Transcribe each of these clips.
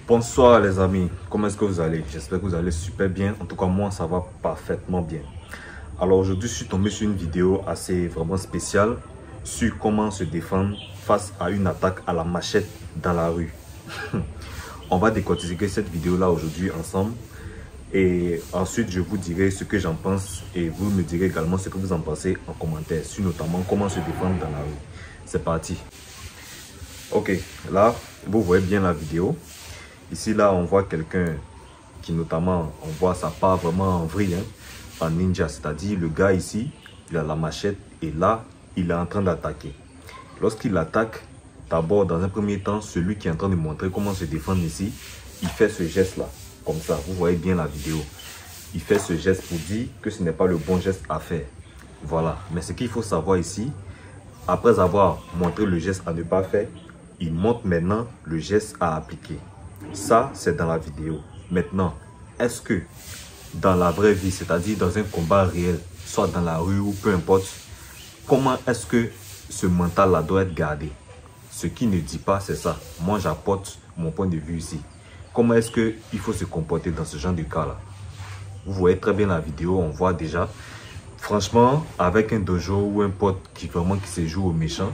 Bonsoir les amis, comment est-ce que vous allez? J'espère que vous allez super bien. En tout cas moi ça va parfaitement bien. Alors aujourd'hui je suis tombé sur une vidéo assez vraiment spéciale sur comment se défendre face à une attaque à la machette dans la rue. On va décortiquer cette vidéo là aujourd'hui ensemble et ensuite je vous dirai ce que j'en pense et vous me direz également ce que vous en pensez en commentaire sur notamment comment se défendre dans la rue. C'est parti. Ok, là vous voyez bien la vidéo. Ici, là, on voit quelqu'un qui, notamment, on voit sa part vraiment en vrille, hein, en ninja. C'est-à-dire, le gars ici, il a la machette et là, il est en train d'attaquer. Lorsqu'il attaque, d'abord, dans un premier temps, celui qui est en train de montrer comment se défendre ici, il fait ce geste-là, comme ça. Vous voyez bien la vidéo. Il fait ce geste pour dire que ce n'est pas le bon geste à faire. Voilà. Mais ce qu'il faut savoir ici, après avoir montré le geste à ne pas faire, il montre maintenant le geste à appliquer. Ça, c'est dans la vidéo. Maintenant, est-ce que dans la vraie vie, c'est-à-dire dans un combat réel, soit dans la rue ou peu importe, comment est-ce que ce mental-là doit être gardé? Ce qui ne dit pas, c'est ça. Moi, j'apporte mon point de vue ici. Comment est-ce qu'il faut se comporter dans ce genre de cas-là? Vous voyez très bien la vidéo, on voit déjà. Franchement, avec un dojo ou un pote qui se joue au méchant,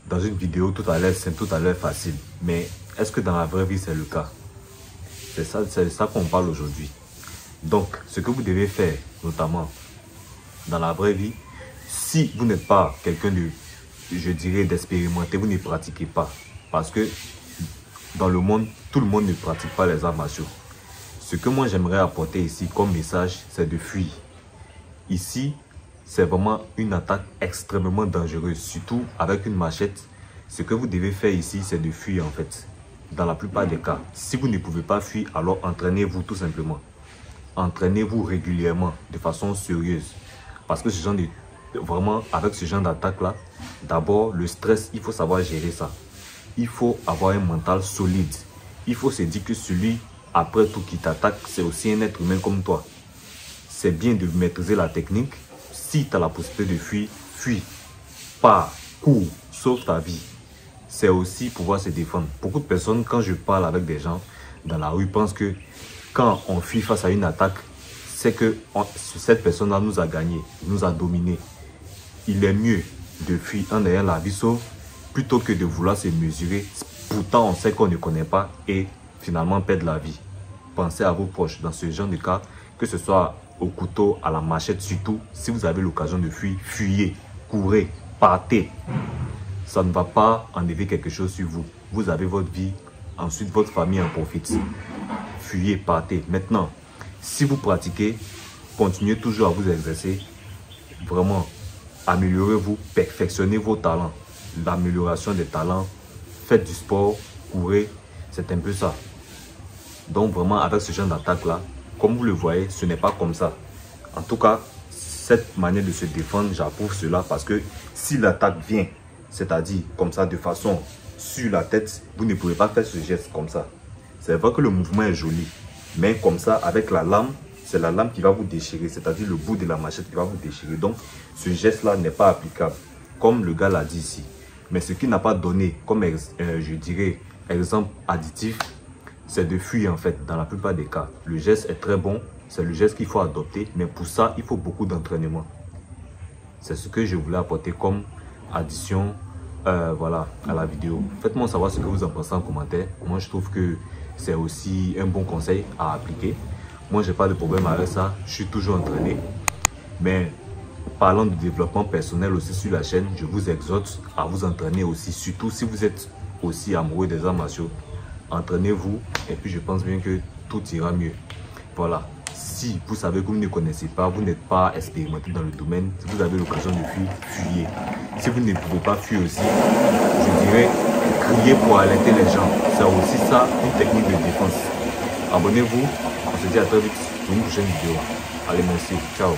dans une vidéo tout à l'heure, c'est tout à l'heure facile. Mais est-ce que dans la vraie vie, c'est le cas? C'est ça qu'on parle aujourd'hui. Donc, ce que vous devez faire, notamment dans la vraie vie, si vous n'êtes pas quelqu'un de, je dirais, d'expérimenté, vous ne pratiquez pas. Parce que dans le monde, tout le monde ne pratique pas les arts martiaux. Ce que moi, j'aimerais apporter ici comme message, c'est de fuir. Ici, c'est vraiment une attaque extrêmement dangereuse, surtout avec une machette. Ce que vous devez faire ici, c'est de fuir en fait. Dans la plupart des cas, si vous ne pouvez pas fuir, alors entraînez-vous tout simplement. Entraînez-vous régulièrement, de façon sérieuse. Parce que ce genre de, vraiment, avec ce genre d'attaque-là, d'abord, le stress, il faut savoir gérer ça. Il faut avoir un mental solide. Il faut se dire que celui, après tout, qui t'attaque, c'est aussi un être humain comme toi. C'est bien de maîtriser la technique. Si tu as la possibilité de fuir, fuis. Pars, cours, sauve ta vie. C'est aussi pouvoir se défendre. Beaucoup de personnes, quand je parle avec des gens dans la rue, pensent que quand on fuit face à une attaque, c'est que cette personne-là nous a gagné, nous a dominé. Il est mieux de fuir en ayant la vie sauve plutôt que de vouloir se mesurer. Pourtant, on sait qu'on ne connaît pas et finalement perdre la vie. Pensez à vos proches dans ce genre de cas, que ce soit au couteau, à la machette, surtout si vous avez l'occasion de fuir, fuyez, courez, partez. Ça ne va pas enlever quelque chose sur vous. Vous avez votre vie, ensuite votre famille en profite. Fuyez, partez. Maintenant, si vous pratiquez, continuez toujours à vous exercer. Vraiment, améliorez-vous, perfectionnez vos talents. L'amélioration des talents, faites du sport, courez, c'est un peu ça. Donc vraiment, avec ce genre d'attaque-là, comme vous le voyez, ce n'est pas comme ça. En tout cas, cette manière de se défendre, j'approuve cela parce que si l'attaque vient, c'est-à-dire comme ça, de façon sur la tête, vous ne pouvez pas faire ce geste comme ça. C'est vrai que le mouvement est joli, mais comme ça, avec la lame, c'est la lame qui va vous déchirer, c'est-à-dire le bout de la machette qui va vous déchirer. Donc, ce geste-là n'est pas applicable, comme le gars l'a dit ici. Mais ce qui n'a pas donné, comme je dirais, exemple additif, c'est de fuir en fait, dans la plupart des cas. Le geste est très bon, c'est le geste qu'il faut adopter, mais pour ça, il faut beaucoup d'entraînement. C'est ce que je voulais apporter comme addition voilà, à la vidéo. Faites-moi savoir ce que vous en pensez en commentaire. Moi, je trouve que c'est aussi un bon conseil à appliquer. Moi, j'ai pas de problème avec ça. Je suis toujours entraîné. Mais parlant de développement personnel aussi sur la chaîne, je vous exhorte à vous entraîner aussi. Surtout si vous êtes aussi amoureux des arts martiaux. Entraînez-vous et puis je pense bien que tout ira mieux. Voilà. Si vous savez que vous ne connaissez pas, vous n'êtes pas expérimenté dans le domaine, si vous avez l'occasion de fuir, fuyez. Si vous ne pouvez pas fuir aussi, je dirais, criez pour alerter les gens. C'est aussi ça, une technique de défense. Abonnez-vous, on se dit à très vite pour une prochaine vidéo. Allez, merci, ciao.